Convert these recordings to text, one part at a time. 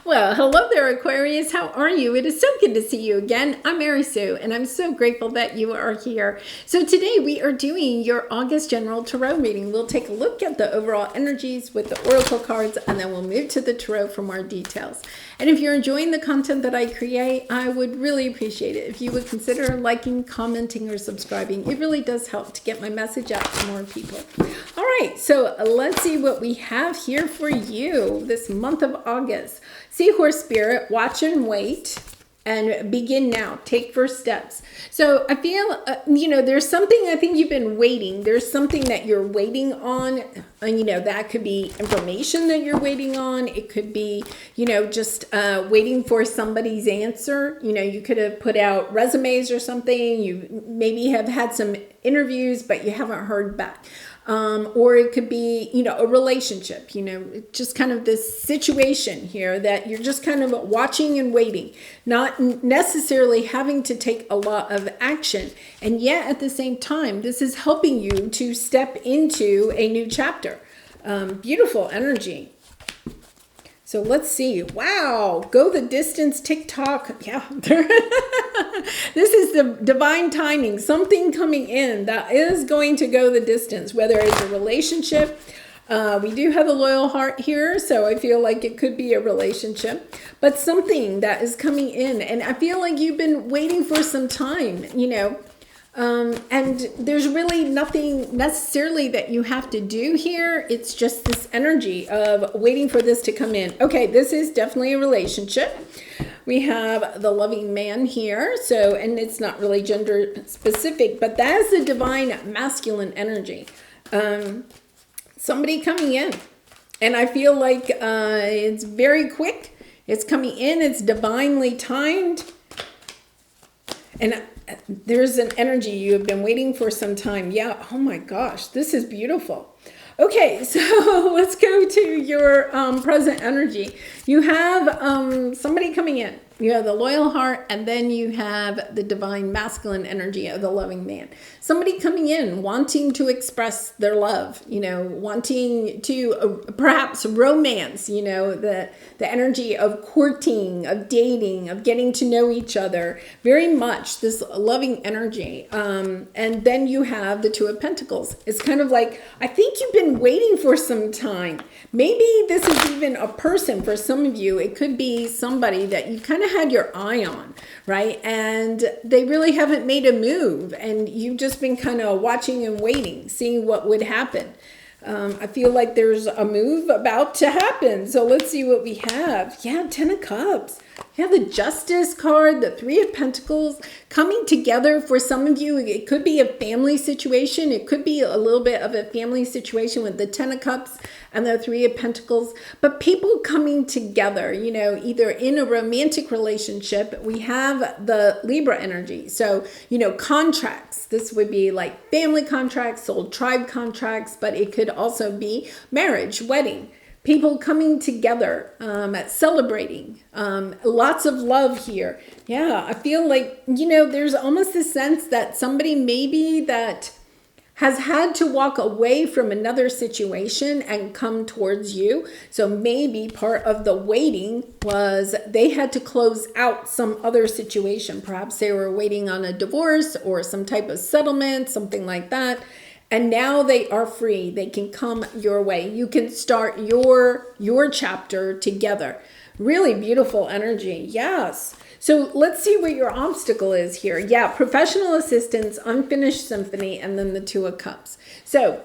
Well, hello there, Aquarius. How are you? It is so good to see you again. I'm Mary Sue, and I'm so grateful that you are here. So today we are doing your August General Tarot reading. We'll take a look at the overall energies with the Oracle cards, and then we'll move to the Tarot for more details. And if you're enjoying the content that I create, I would really appreciate it if you would consider liking, commenting, or subscribing. It really does help to get my message out to more people. All right, so let's see what we have here for you this month of August. Seahorse Spirit, watch and wait, and begin now. Take first steps. So I feel, there's something I think you've been waiting. There's something that you're waiting on. And, that could be information that you're waiting on. It could be, just waiting for somebody's answer. You could have put out resumes or something. You maybe have had some interviews, but you haven't heard back. Or it could be, a relationship, just kind of this situation here that you're just kind of watching and waiting, not necessarily having to take a lot of action. And yet at the same time, this is helping you to step into a new chapter. Beautiful energy. So let's see. Wow. Go the distance, TikTok. Yeah. This is the divine timing. Something coming in that is going to go the distance, whether it's a relationship. We do have a loyal heart here, so I feel like it could be a relationship, but something that is coming in. And I feel like you've been waiting for some time, and there's really nothing necessarily that you have to do here. It's just this energy of waiting for this to come in. Okay, this is definitely a relationship. We have the loving man here. So, and it's not really gender specific, but that is the divine masculine energy. Somebody coming in. And I feel like it's very quick. It's coming in. It's divinely timed. And there's an energy you have been waiting for some time. Yeah. Oh my gosh. This is beautiful. Okay. So let's go to your present energy. You have somebody coming in. You have the loyal heart, and then you have the divine masculine energy of the loving man. Somebody coming in, wanting to express their love, wanting to perhaps romance, the energy of courting, of dating, of getting to know each other. Very much this loving energy. And then you have the Two of Pentacles. It's kind of like, I think you've been waiting for some time. Maybe this is even a person for some of you. It could be somebody that you kind of had your eye on, right? And they really haven't made a move, and you've just been kind of watching and waiting, seeing what would happen. I feel like there's a move about to happen. So let's see what we have. Yeah, 10 of Cups. Yeah, the Justice card, the Three of Pentacles coming together for some of you. It could be a family situation. It could be a little bit of a family situation with the 10 of Cups and the Three of Pentacles. But people coming together, either in a romantic relationship. We have the Libra energy. So, contracts. This would be like family contracts, soul tribe contracts, but it could also be marriage, wedding. People coming together, celebrating, lots of love here. Yeah, I feel like, there's almost a sense that somebody maybe that has had to walk away from another situation and come towards you. So maybe part of the waiting was they had to close out some other situation. Perhaps they were waiting on a divorce or some type of settlement, something like that. And now they are free. They can come your way. You can start your chapter together. Really beautiful energy. Yes. So let's see what your obstacle is here. Yeah, professional assistance, unfinished symphony, and then the Two of Cups. So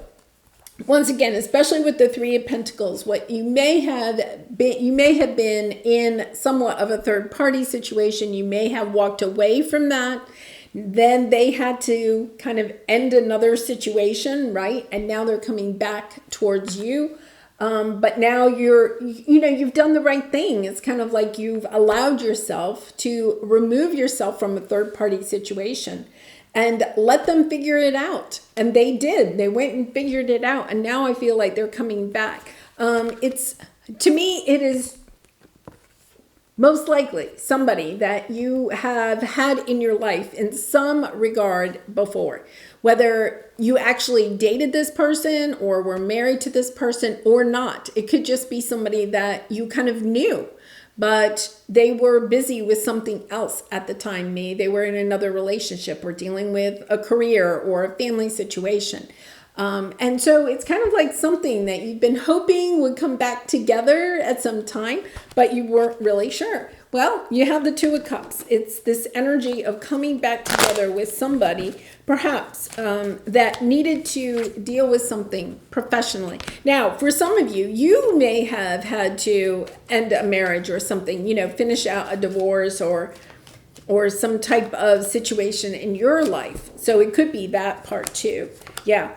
once again, especially with the Three of Pentacles, what you may have been in somewhat of a third party situation. You may have walked away from that. Then they had to kind of end another situation, right? And now they're coming back towards you. But now you've done the right thing. It's kind of like you've allowed yourself to remove yourself from a third party situation and let them figure it out. And they did. They went and figured it out. And now I feel like they're coming back. To me, it is most likely somebody that you have had in your life in some regard before, whether you actually dated this person or were married to this person or not. It could just be somebody that you kind of knew, but they were busy with something else at the time. Maybe they were in another relationship or dealing with a career or a family situation. And so it's kind of like something that you've been hoping would come back together at some time, but you weren't really sure. Well, you have the Two of Cups. It's this energy of coming back together with somebody, perhaps, that needed to deal with something professionally. Now, for some of you, you may have had to end a marriage or something, finish out a divorce or some type of situation in your life. So it could be that part too. Yeah.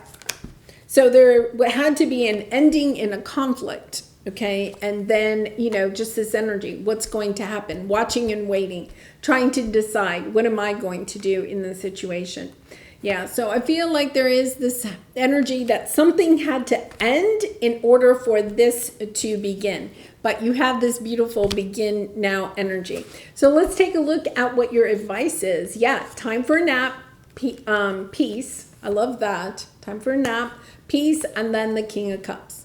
So there had to be an ending in a conflict, okay? And then, just this energy, what's going to happen? Watching and waiting, trying to decide, what am I going to do in the situation? Yeah, so I feel like there is this energy that something had to end in order for this to begin. But you have this beautiful begin now energy. So let's take a look at what your advice is. Yeah, time for a nap, peace. I love that. Time for a nap, peace, and then the King of Cups.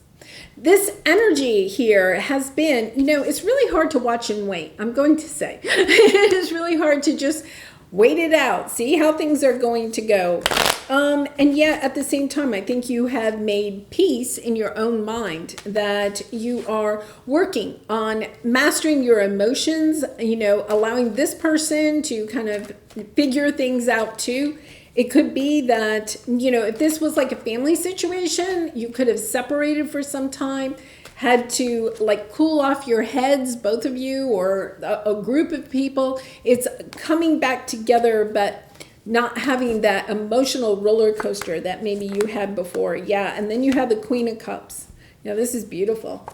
This energy here has been, it's really hard to watch and wait. I'm going to say it is really hard to just wait it out, see how things are going to go. And yet at the same time, I think you have made peace in your own mind that you are working on mastering your emotions, allowing this person to kind of figure things out too. It could be that, if this was like a family situation, you could have separated for some time, had to cool off your heads, both of you, or a group of people. It's coming back together, but not having that emotional roller coaster that maybe you had before. Yeah, and then you have the Queen of Cups. This is beautiful.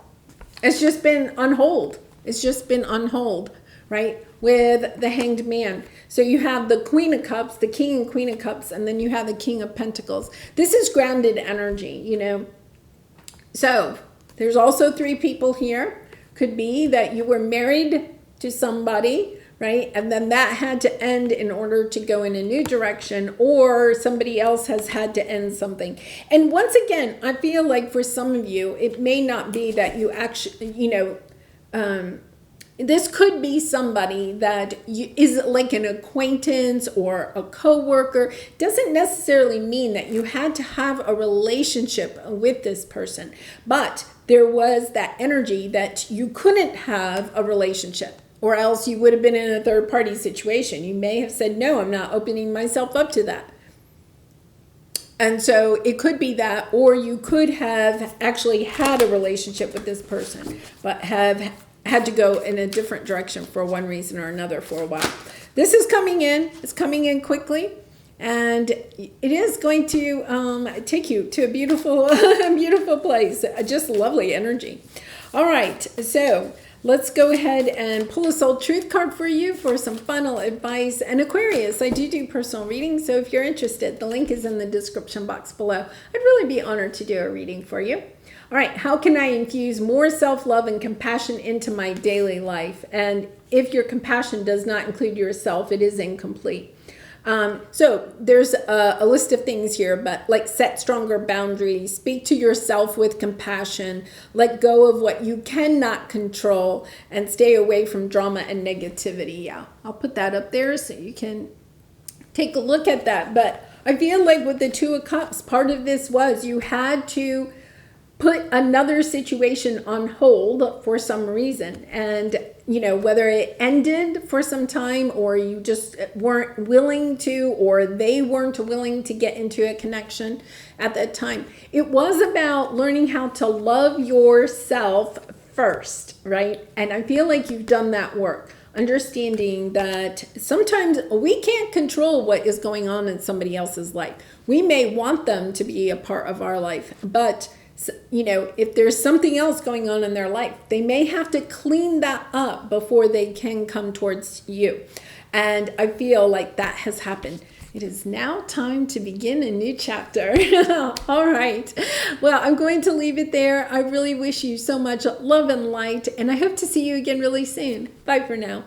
It's just been on hold. It's just been on hold, right? With the Hanged Man. So you have the Queen of Cups, the King and Queen of Cups, and then you have the King of Pentacles. This is grounded energy, So there's also 3 people here. Could be that you were married to somebody, right? And then that had to end in order to go in a new direction, or somebody else has had to end something. And once again, I feel like for some of you, it may not be that you actually, this could be somebody that is like an acquaintance or a coworker. Doesn't necessarily mean that you had to have a relationship with this person, but there was that energy that you couldn't have a relationship, or else you would have been in a third party situation. You may have said, no, I'm not opening myself up to that. And so it could be that, or you could have actually had a relationship with this person, but have had to go in a different direction for one reason or another for a while. This is coming in. It's coming in quickly. And it is going to take you to a beautiful, beautiful place. Just lovely energy. All right. So let's go ahead and pull a soul truth card for you for some final advice. And Aquarius, I do personal readings. So if you're interested, the link is in the description box below. I'd really be honored to do a reading for you. All right, how can I infuse more self-love and compassion into my daily life? And if your compassion does not include yourself, it is incomplete. So there's a list of things here, but set stronger boundaries, speak to yourself with compassion, let go of what you cannot control, and stay away from drama and negativity. Yeah, I'll put that up there so you can take a look at that. But I feel like with the Two of Cups, part of this was you had to put another situation on hold for some reason. And, whether it ended for some time, or you just weren't willing to, or they weren't willing to get into a connection at that time. It was about learning how to love yourself first, right? And I feel like you've done that work. Understanding that sometimes we can't control what is going on in somebody else's life. We may want them to be a part of our life, but if there's something else going on in their life, they may have to clean that up before they can come towards you. And I feel like that has happened. It is now time to begin a new chapter. All right. Well, I'm going to leave it there. I really wish you so much love and light, and I hope to see you again really soon. Bye for now.